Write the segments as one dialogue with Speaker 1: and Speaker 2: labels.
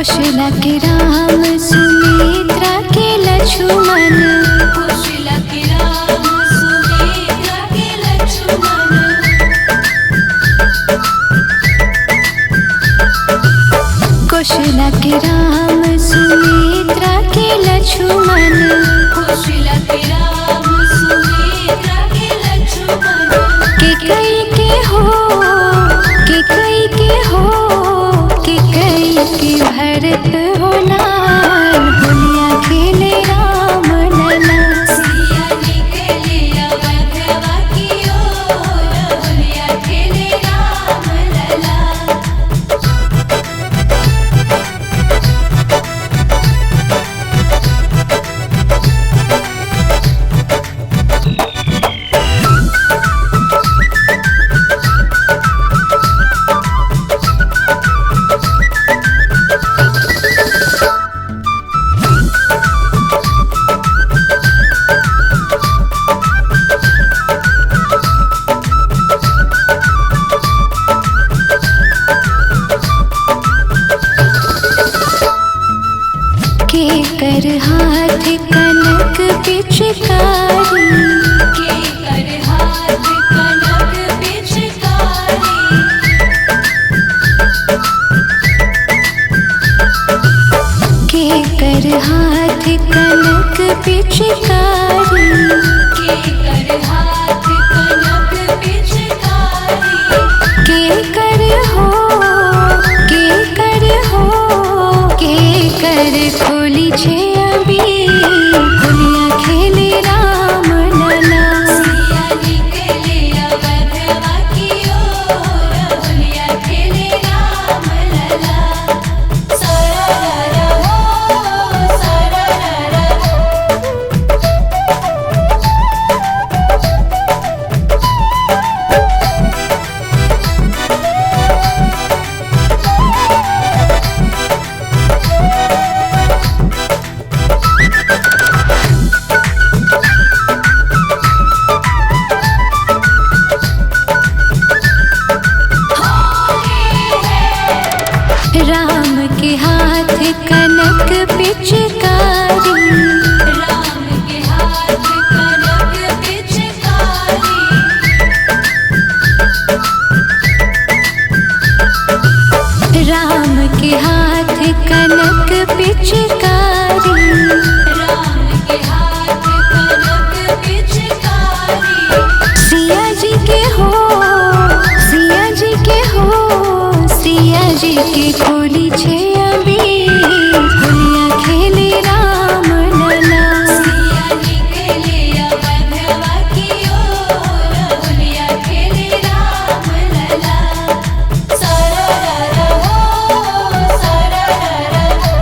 Speaker 1: कौशला के राम सुमित्रा के लक्ष्मण,
Speaker 2: कौशला के राम सुमित्रा के लक्ष्मण,
Speaker 1: कौशला के राम सुमित्रा के लक्ष्मण,
Speaker 2: कौशला के राम सुमित्रा के लक्ष्मण,
Speaker 1: के कई के हो, के कई के हो, के कई के भरत हो लाल, होलिया खेले राम लला।
Speaker 2: सिया निकले अवधवा की ओर, होलिया खेले राम लला।
Speaker 1: के कर हाथ कनक पिचकारी,
Speaker 2: के कर हाथ कनक पिचकारी,
Speaker 1: के कर हाथ कनक पिचकारी,
Speaker 2: के कर हाथ कनक पिचकारी,
Speaker 1: के कर हो, के कर हो, के कर खोली छे अभी, होलिया खेले राम लला।
Speaker 2: सिया निकले अवधवा की ओर, होलिया खेले राम लला। सरररा हो, सरररा हो,
Speaker 1: राम के हाथ कनक पिचकारी,
Speaker 2: राम के हाथ कनक पिचकारी,
Speaker 1: राम के हाथ कनक पिचकारी,
Speaker 2: राम के हाथ कनक पिचकारी,
Speaker 1: सिया जी के हो, सिया जी के हो, सिया जी के खोली छे अभी, होलिया खेले राम लला।
Speaker 2: सिया निकले अवधवा की ओर, होलिया खेले राम लला। सरररा हो, सरररा हो,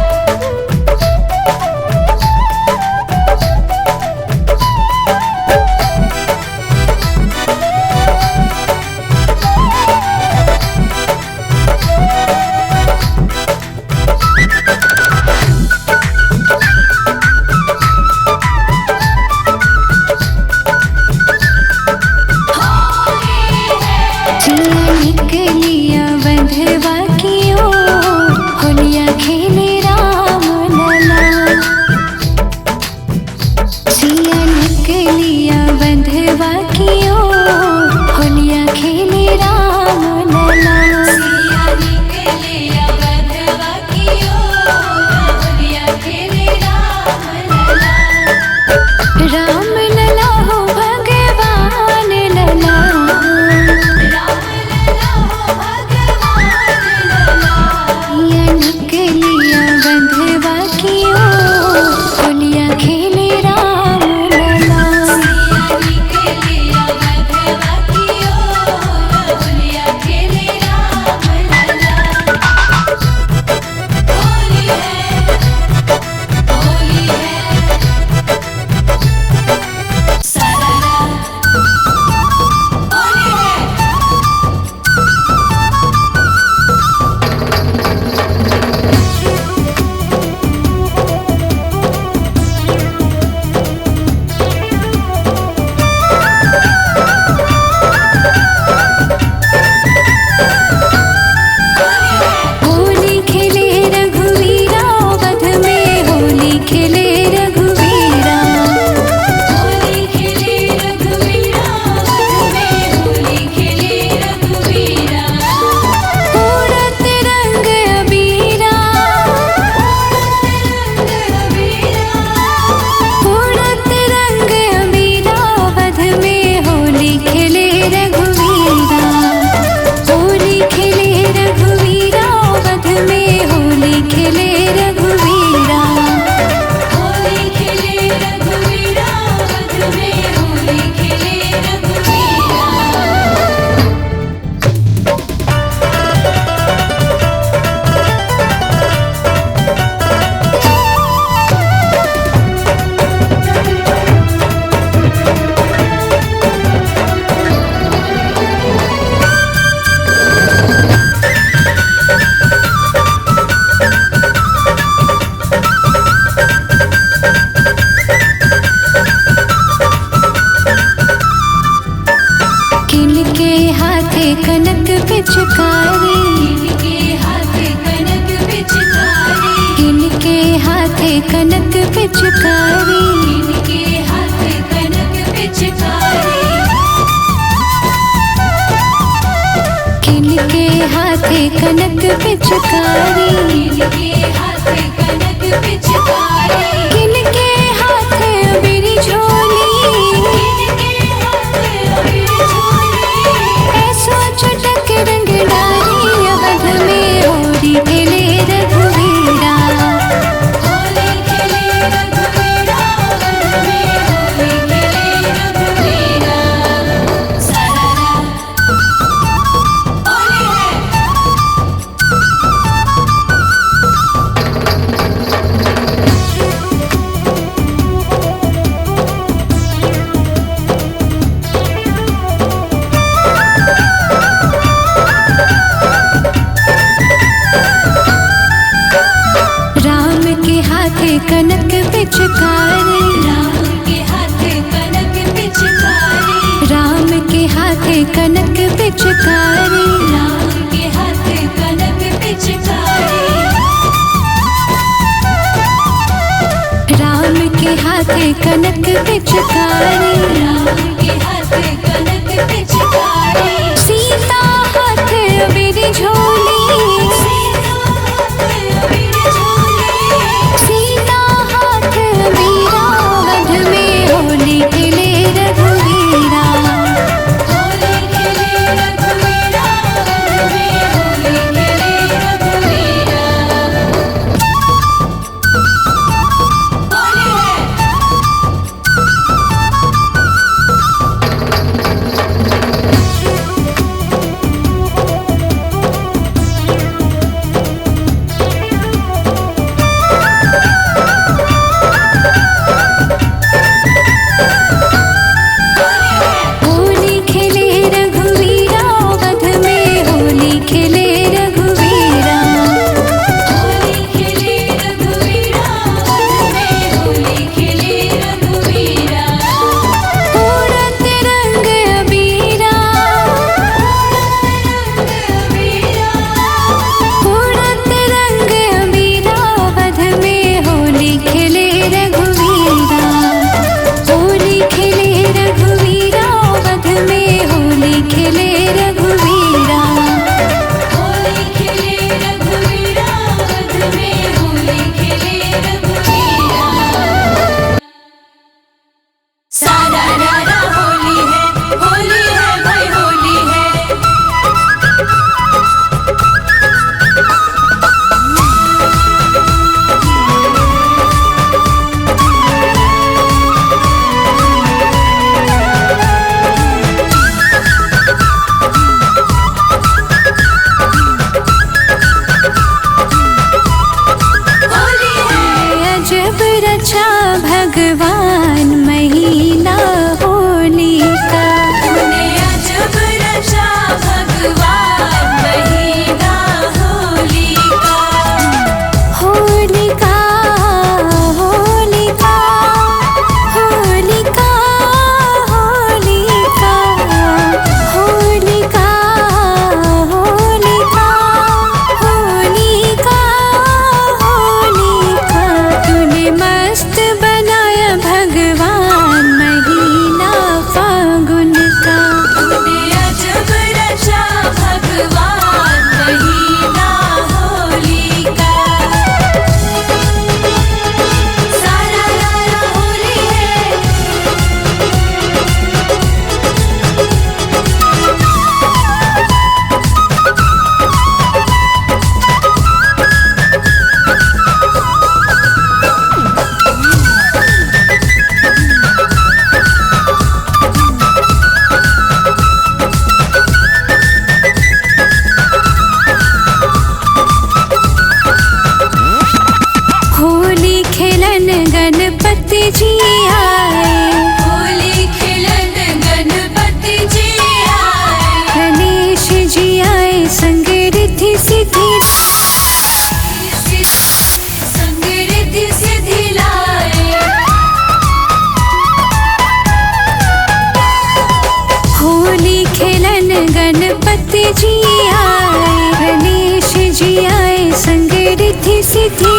Speaker 1: पिचकारी,
Speaker 2: इनके हाथ कनक पिचकारी,
Speaker 1: किनके हाथे कनक पिचकारी,
Speaker 2: इनके हाथ कनक पिचकारी,
Speaker 1: किनके हाथे अबीर झोली,
Speaker 2: इनके हाथ अबीर झोली,
Speaker 1: ऐसो चटक रंग डारी, अवध में होली खेले रघुवीरा,
Speaker 2: होली खेले रघुवीरा, वन में होली खेले रघुवीरा। सरारा होली है।
Speaker 1: राम के हाथे कनक पिचकारी,
Speaker 2: राम के हाथ कनक पिचकारी,
Speaker 1: राम के हाथे कनक पिचकारी,
Speaker 2: राम के हाथ कनक पिचकारी,
Speaker 1: राम के हाथे कनक पिचकारी,
Speaker 2: राम के हाथ कनक पिचकारी,
Speaker 1: सीता हाथ अबीर झोली,
Speaker 2: सीता हाथ अबीर झोली,
Speaker 1: सीता हाथ अबीरा, वध में होली खेले रघुवीरा,
Speaker 2: होली खेले रघुवीरा, वन में होली खेले रघुवीरा। होली है।
Speaker 1: होली खेले रघुवीरा, वध में होली खेले रघुवीरा,
Speaker 2: होली खेले रघुवीरा, वन में होली खेले रघुवीरा,
Speaker 1: उड़त रंग अबीरा,
Speaker 2: रघुवीरा,
Speaker 1: उड़त रंग अबीरा, वध में होली खेले रघुवीरा, होली खेले रघुवीरा, वध में होली खेले रघुवीरा,
Speaker 2: होली खेले रघुवीरा, वन में होली खेले रघुवीरा। सारारा होली है भाई होली है। होली है।
Speaker 1: अजब रचा भगवान महीना होली का,
Speaker 2: तूने अजब रचा भगवान महीना होली का।
Speaker 1: होलिका होलिका होलिका होलिका होलिका होलिका होलिका होलिका, तूने मस्त बनाया भगवान महीना फागुन का,
Speaker 2: तूने अजब रचा भगवान महीना होली का। सारारा होली है।
Speaker 1: होली खेलन गणपति जी आए,
Speaker 2: होली खेलन गणपति जी आए।
Speaker 1: गणेश जी आए संग रिद्धि सिद्धि,
Speaker 2: संग रिद्धि सिद्धि लाए।
Speaker 1: होली खेलन गणपति जी आए, गणेश जी आए संग रिद्धि सिद्धि,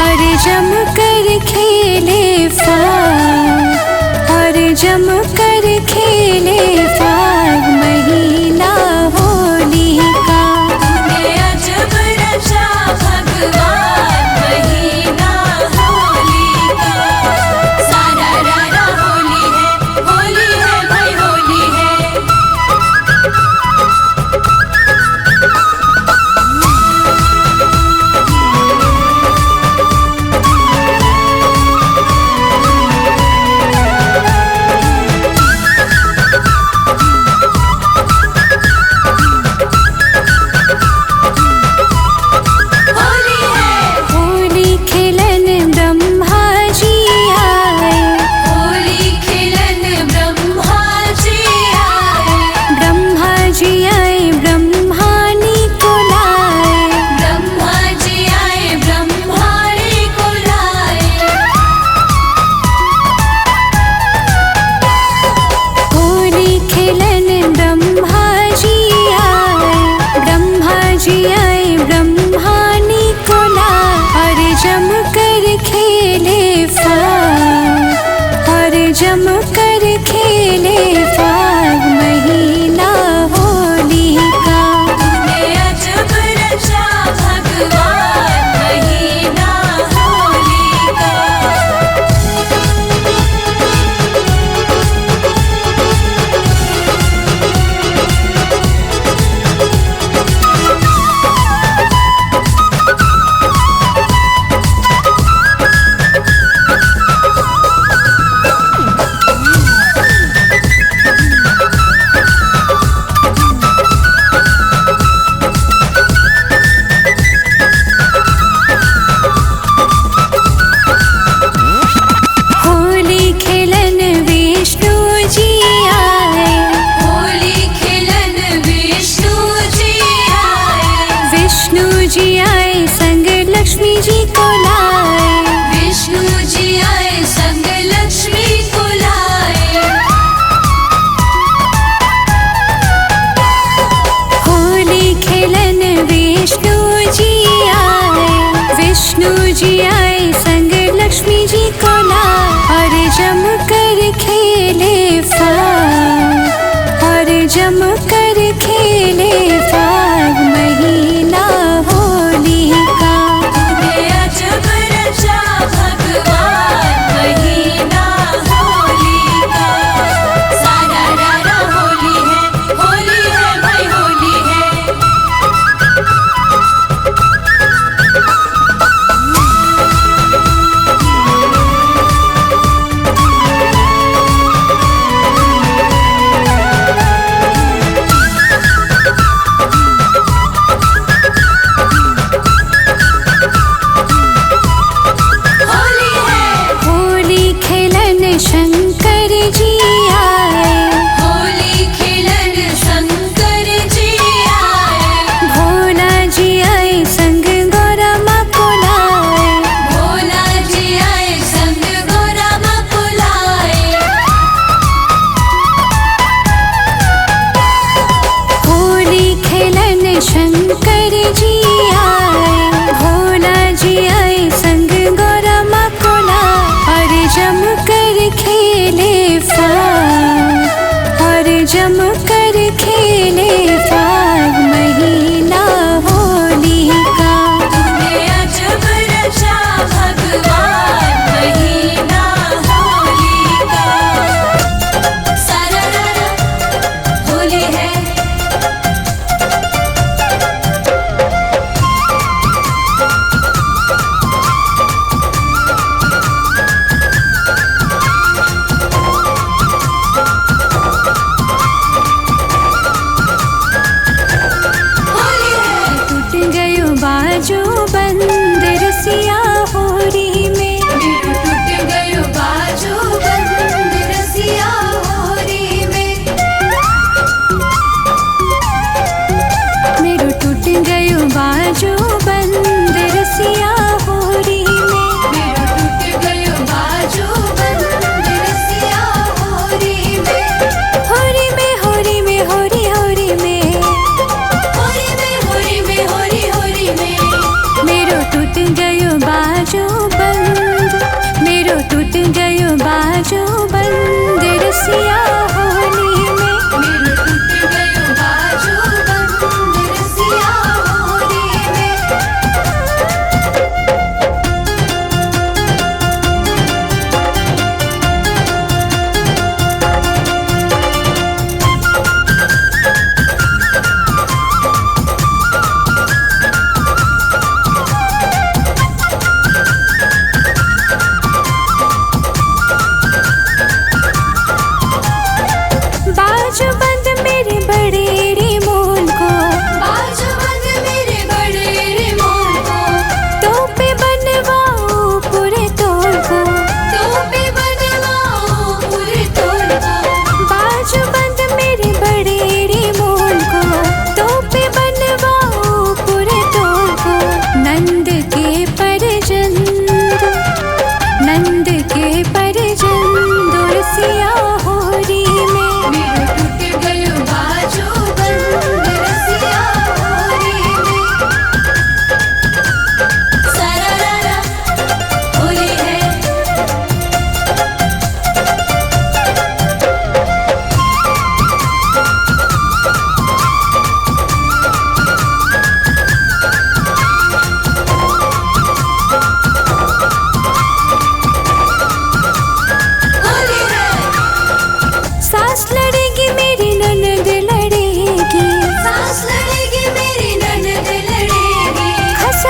Speaker 1: और जम कर खेले फाग और जम कर खेले फाग महीना होली का।
Speaker 2: तूने अजब रचा भगवान महीना होली का। सारा रारा होली है भाई होली है।
Speaker 1: होली खेलन ब्रह्मा जी आए,
Speaker 2: होली खेलन ब्रह्मा जी आए।
Speaker 1: ब्रह्मा जी आए ब्रह्मानी को लाए।
Speaker 2: ब्रह्मा जी आए ब्रह्माणी को लाए।
Speaker 1: होली खेलन ब्रह्मा जी आए, ब्रह्मा जी आए ब्रह्मानी को लाए और जम कर खेले फाग और जम कर खेले फाग महीना होली का।
Speaker 2: तूने अजब रचा भगवान महीना होली का।
Speaker 1: होली खेलन विष्णु जी आए,
Speaker 2: होली खेलन विष्णु जी आए।
Speaker 1: विष्णु जी आए संग लक्ष्मी जी को लाए।
Speaker 2: विष्णु जी आए संग लक्ष्मी को लाए।
Speaker 1: होली खेलन विष्णु जी आए, विष्णु जी आए संग लक्ष्मी जी को लाए और जम कर खेले फाग और जम कर खेले फाग महीना होली का।
Speaker 2: तूने अजब रचा भगवान महीना होली का। सारा रारा होली है भाई होली है। होली है।
Speaker 1: होली खेलन शंकर जी आए,
Speaker 2: होली खेलन शंकर जी आए।
Speaker 1: भोला जी आए संग गौरा माँ को लाए।
Speaker 2: भोला जी आए संग गौरा माँ को लाए।
Speaker 1: होली खेलन शंकर जी आए, भोला जी आए संग गौरा माँ को लाए और जम कर खेले फाग और जम कर खेले फाग महीना होली का।
Speaker 2: तूने अजब रचा भगवान महीना होली का। सारा रारा होली है। होली है।
Speaker 1: टूट गयो बाजो बंद रसिया होली में।
Speaker 2: मेरो टूट गयो बाजो बंद रसिया होली में।
Speaker 1: मेरो टूट गयो बाजो बंद रसिया होली में।
Speaker 2: मेरो टूट गयो बाजो बंद रसिया होली में।
Speaker 1: होली में होली में होली होली में
Speaker 2: होली में होली में होली होली में।
Speaker 1: मेरो टूट गयो बाजो बंद, मेरो टूट गयो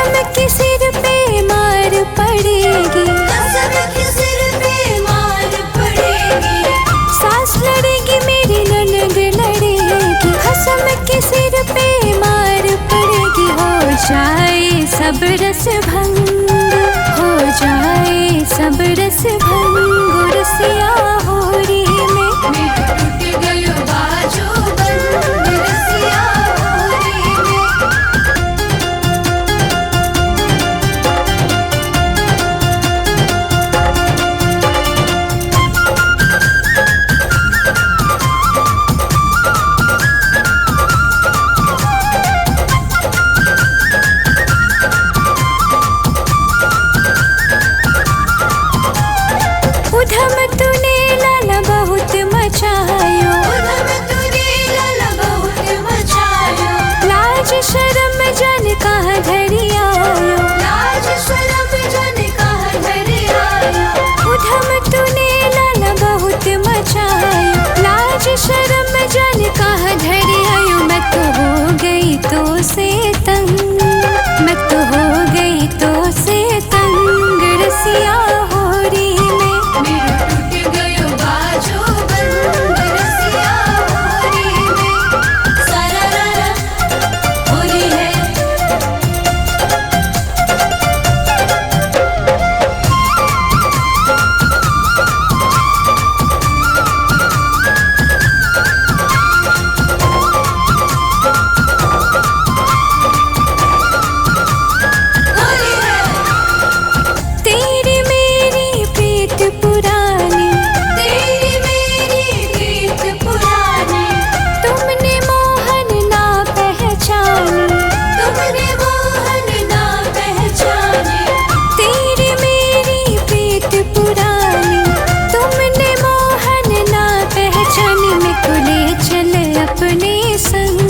Speaker 1: कसम के सिर पे मार पड़ेगी,
Speaker 2: कसम के सिर पे मार पड़ेगी।
Speaker 1: सास लड़ेगी मेरी ननद लड़ेगी, कसम के सिर पे मार पड़ेगी। हो जाए सब रस भंग, हो जाए सब रस भंग, रसिया होरी में
Speaker 2: मेरा टूट गयो बाजो बंद, रसिया होरी में।
Speaker 1: उधम तूने लाला बहुत मचायो,
Speaker 2: उधम तूने लाला बहुत मचायो।
Speaker 1: लाज शर्म जन कहाँ धरी आयो,
Speaker 2: लाज शर्म जन कहाँ धरी आयो।
Speaker 1: उधम तूने लाला बहुत मचायो, लाज शर्म जन कहाँ धरी आयो। मैं तो हो गई तो से तंग, मैं तो हो गई तो से तंग, रसिया होरी में
Speaker 2: मेरा टूट गयो बाजो बंद, रसिया होरी में। सरारा होली है, होली है।
Speaker 1: तेरी मेरी प्रीत पुरानी,
Speaker 2: तेरी मेरी प्रीत पुरानी,
Speaker 1: तुमने मोहन ना पहचानी,
Speaker 2: तुमने मोहन ना पहचाने।
Speaker 1: तेरी मेरी प्रीत पुरानी, तुमने मोहन ना पहचानी। मैं को ले चले अपने संग,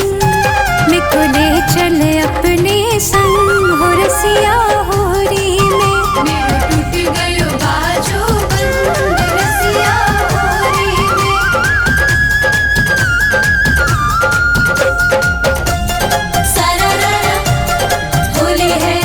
Speaker 1: मैं को ले चले अपने संग, हो रसिया होरी में
Speaker 2: मेरा टूट गयो बाजो बंद, रसिया होरी में। सरारा होली है,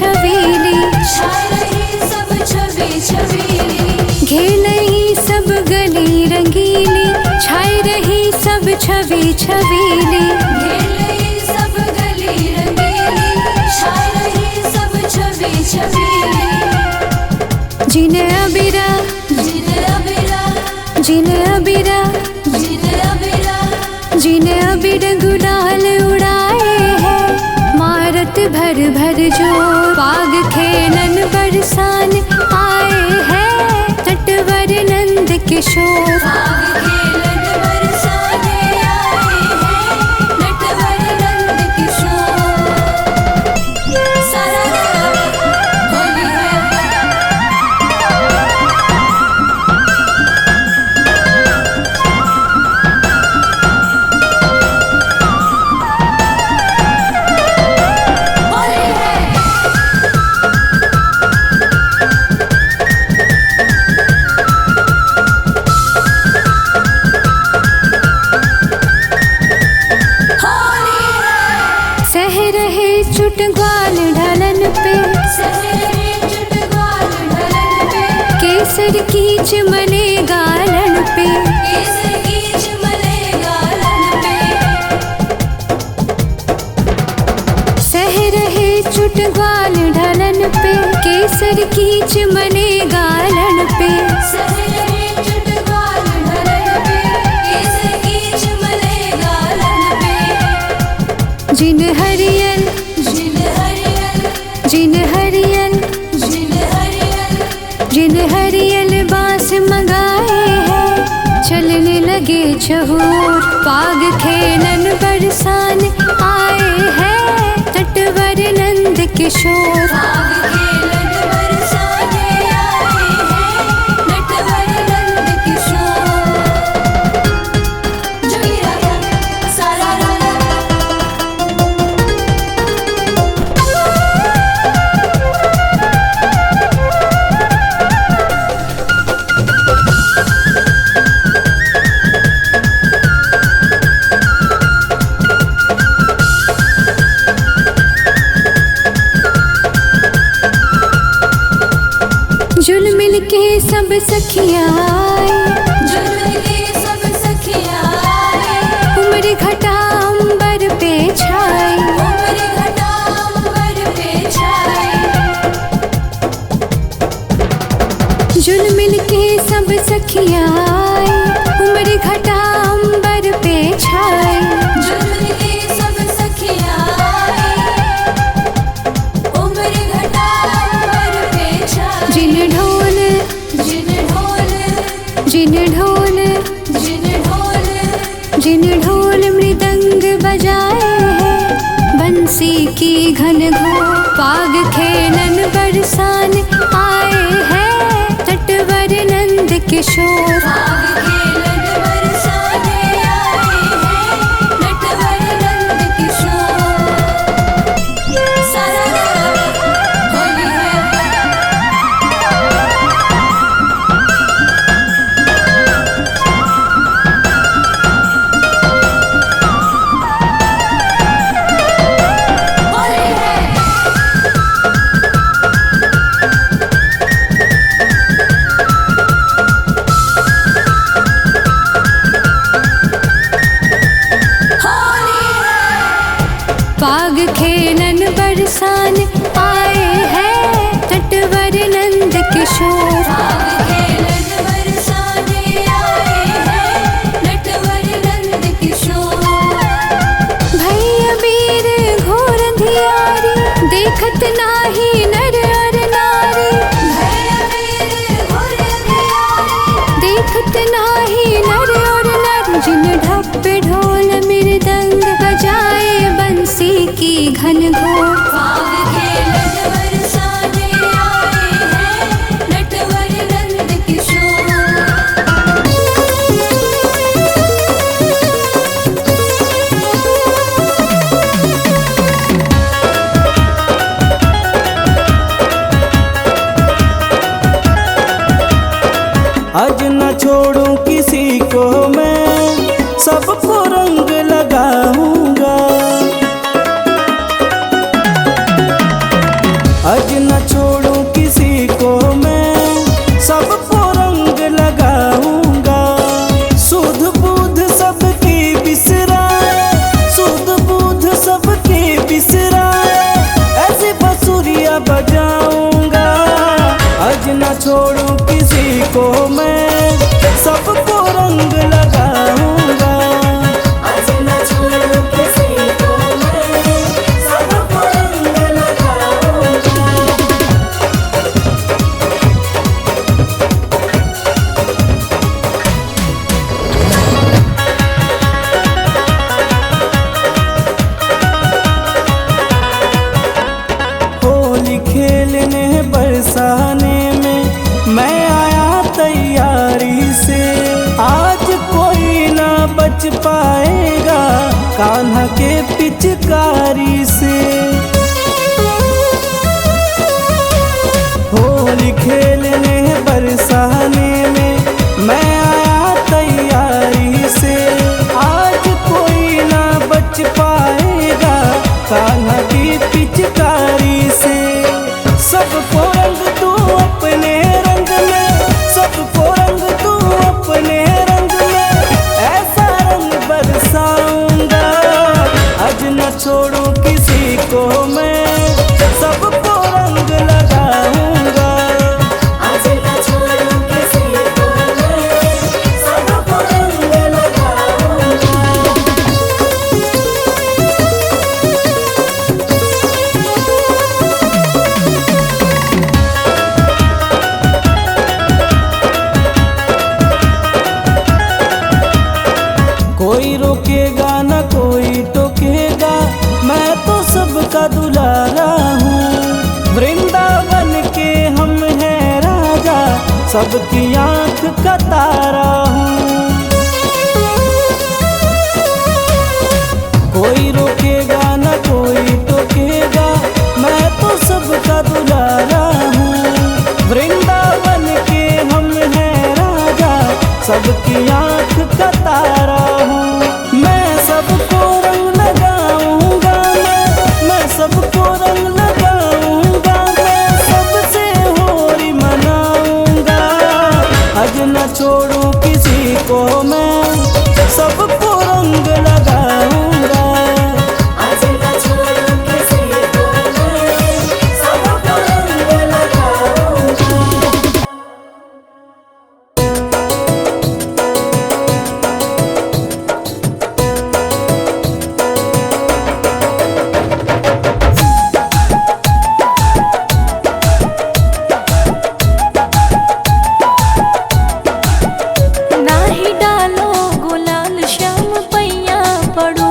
Speaker 1: छबीली,
Speaker 2: छाए रही सब छवि छबीली।
Speaker 1: घेरई सब गली रंगीली, छाई रही सब छवि छबीली।
Speaker 2: घेर रही सब गली रंगीली, छाए रही सब छवि छबीली।
Speaker 1: जिन अबिरा,
Speaker 2: जिन अबिरा,
Speaker 1: जिन अबिरा,
Speaker 2: जिन अबिरा,
Speaker 1: जिन अबिर गुलाल उड़ाए हैं, मारत भर भर जोर। पाग खेलन बरसान आए हैं, तटवर नंद किशोर।
Speaker 2: पाग खेलन बरसाने आए हैं, नटवर नंद किशोर। सारा होली है। होली है। होली है।
Speaker 1: सह रहे चुटग्वाल ढलन पे,
Speaker 2: सहरे चुटगाल ढलन पे,
Speaker 1: केसर की चिमने गालन पे।
Speaker 2: केसर की चिमने गालन पे।
Speaker 1: सह रहे चुटग्वाल ढलन पे, केसर की चिमने गालन पे।
Speaker 2: सहरे चुटगाल ढलन पे, केसर की चिमने गालन पे।
Speaker 1: जिन हरियल,
Speaker 2: जिन हरियल,
Speaker 1: जिन हरियल,
Speaker 2: जिन हरियल,
Speaker 1: जिन हरियल बांस मंगाए हैं, चलने लगे चहूर। पाग खेलन बरसान आए हैं, तटवर नंद किशोर।
Speaker 2: पाग खेलन बरसाने आए हैं, नटवर नंद किशोर। जोगी राजा सारा राजा।
Speaker 1: जुल मिल के सब सखियाँ आए,
Speaker 2: जुल्म के सब सखियाँ आए,
Speaker 1: उम्र घटा अंबर पे छाए।
Speaker 2: उम्र घटा अंबर पे छाए।
Speaker 1: जुल मिल के सब सखियाँ आए, उम्र घटा अंबर पे छाए।
Speaker 2: जुल्म के सब सखियाँ आए, उम्र घटा अंबर पे छाए।
Speaker 1: जिन ढोल,
Speaker 2: जिन ढोल,
Speaker 1: जिन ढोल,
Speaker 2: जिन ढोल,
Speaker 1: जिन ढोल मृदंग बजाए हैं, बंसी की घन घोर। पाग खेलन बरसान आए हैं, तटवर नंद किशोर।
Speaker 2: पाग खेलन बरसाने आए हैं, नटवर नंद किशोर। सारा होली है। होली है। होली है।
Speaker 1: पाग खेलन बरसान आए हैं, तटवर नंद किशोर।
Speaker 2: पाग खेलन बरसाने आए हैं, नटवर नंद किशोर।
Speaker 1: भैया वीर घोर अंधियारी, देखत नाही नर और नारी।
Speaker 2: भैया वीर घोर अंधियारी,
Speaker 1: देखत नाही नर और नारी। जिन ढप ढोल मृदंग बजाए, बंसी की घन घोर।
Speaker 2: पाग खेलन बरसाने आए हैं, नटवर नंद किशोर।
Speaker 3: आज न छोड़ूं किसी को मैं, सबको रंग लगाऊंगा। पाएगा कान्हा के पिचकारी से। होली खेलने बरसाने में मैं आया तैयारी से। आज कोई ना बच पाएगा कान्हा की पिचकारी से। सबको रंग तू अपने रंग में, सबको रंग तू अपने रंग में, ऐसा रंग बरसाऊंगा आज न छोड़ू किसी को मैं, सबको रंग लगाऊंगा।
Speaker 2: आज न छोड़ूं किसी को मैं, सबको रंग लगाऊंगा।
Speaker 3: कोई रोकेगा न कोई टोकेगा, मैं तो सबका दुलारा हूँ। वृंदावन के हम हैं राजा, सबकी आँख का तारा हूँ। कोई रोकेगा न कोई टोकेगा, मैं तो सबका दुलारा हूँ। वृंदावन के हम हैं राजा, सबकी आँख का तारा हूँ। मैं सबको रंग लगाऊंगा, मैं सबको रंग लगाऊंगा, मैं सबसे होली मनाऊंगा। आज न छोड़ूं किसी को मैं, सबको रंग लगाऊंगा।
Speaker 2: आज न छोड़ूं किसी को मैं, सबको रंग लगाऊंगा।
Speaker 1: नाही डालो गुलाल श्याम पैया पड़ो,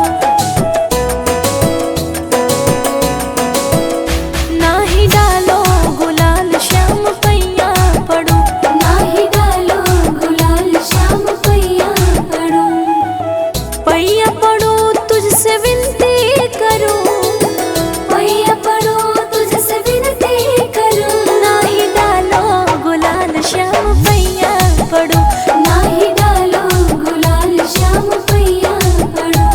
Speaker 1: नाही डालो गुलाल श्याम पैया पड़ो,
Speaker 2: नाही डालो गुलाल श्याम पैया पड़ो।
Speaker 1: पैया पड़ो तुझसे विनती करूं,
Speaker 2: पैया पड़ो तुझसे विनती करूं।
Speaker 1: नाही डालो गुलाल श्याम पैया पड़ो,
Speaker 2: नाही डालो गुलाल श्याम पैया पड़ो।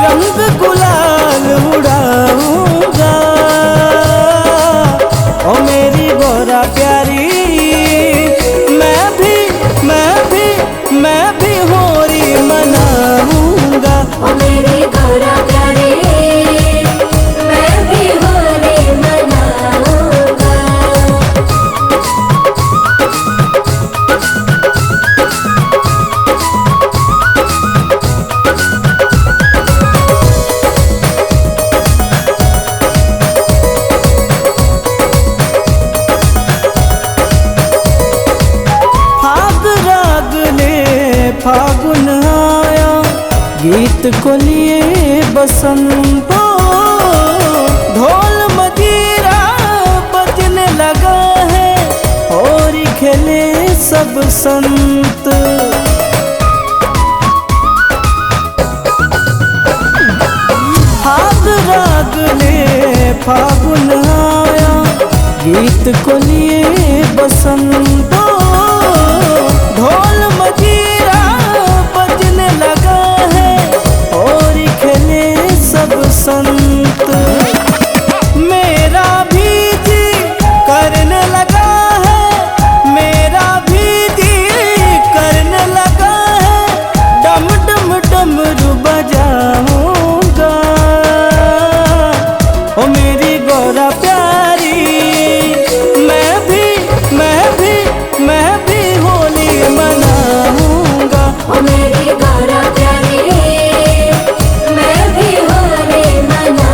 Speaker 3: रंग गुलाल उड़ाऊंगा। ओ मेरी गौरा प्यारी, मैं भी होली मनाऊंगा।
Speaker 2: ओ मेरी गौरा प्यारी, मैं भी होली मनाऊंगा।
Speaker 3: फाग राग ले फागुन आया, गीत को लिए बसंतो। ढोल मजीरा बजने लगा है, होली खेले सब संत। फाग राग ले फागुन आया, गीत को लिए बसंतो। ढोल मजीरा बजने लगा है, होली खेले सब संत। मेरा भी जी करने लगा है, मेरा भी जी करने लगा है। डम डम डमरू बजाऊंगा। ओ मेरी गौरा प्यारी, मैं भी होली मनाऊंगा।
Speaker 2: ओ मेरी गौरा प्यारी, मैं भी होली मनाऊंगा।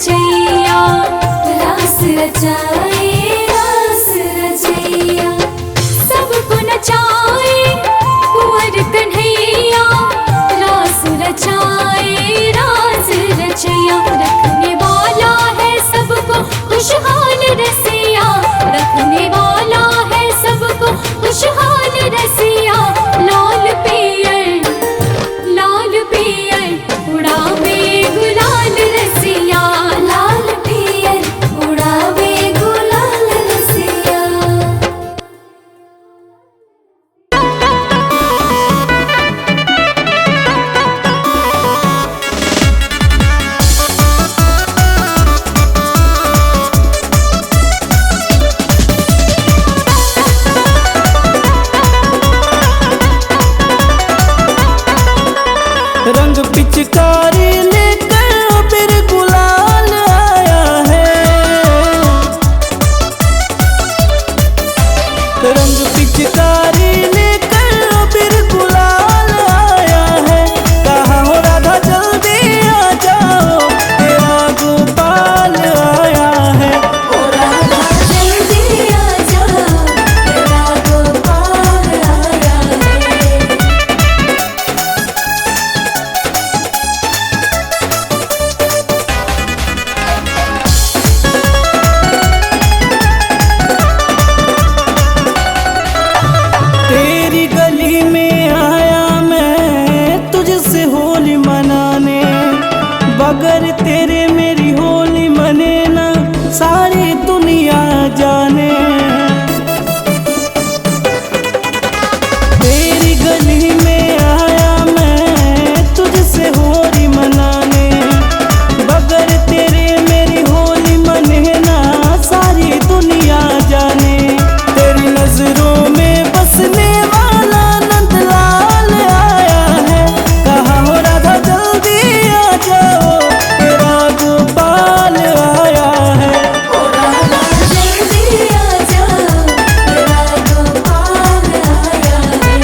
Speaker 2: रचैया रास रचाए रास रचैया सबको नचाए कुंवर कन्हैया रास रचाए रास रचैया रखने वाला है सबको खुशहाल रसिया रखने वाला है सबको खुशहाल रसिया लाल पियर उड़ावे गुलाल रसिया लाल पियर उड़ावे गुलाल रसिया।
Speaker 3: रंग पिचकारी लेकर अबीर गुलाल आया है। रंग पिचकारी लेकर अबीर गुलाल आया है। कहाँ हो राधा जल्दी आ जाओ तेरा गोपाल आया है।
Speaker 2: ओ राधा जल्दी आ जाओ तेरा गोपाल आया है।
Speaker 3: तेरी गली में आया मैं तुझसे होली मनाने। बगैर तेरे मेरी होली मने ना सारी दुनिया जाने। तेरी गली में आया मैं तुझसे होली मनाने। बगैर तेरे मेरी होली मने ना सारी दुनिया जाने। तेरी नजरों में बसने वाला नंदलाल आया है। कहाँ हो राधा जल्दी आ जाओ तेरा गोपाल आया है।
Speaker 2: ओ राधा जल्दी आ जाओ तेरा गोपाल आया है।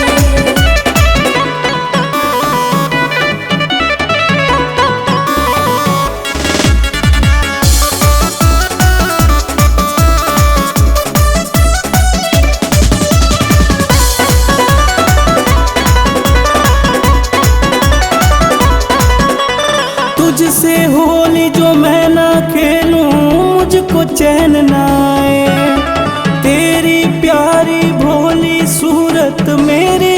Speaker 3: तुझसे होली जो मैं ना खेलूं मुझको चैन ना आए। तेरी प्यारी भोली सूरत मेरे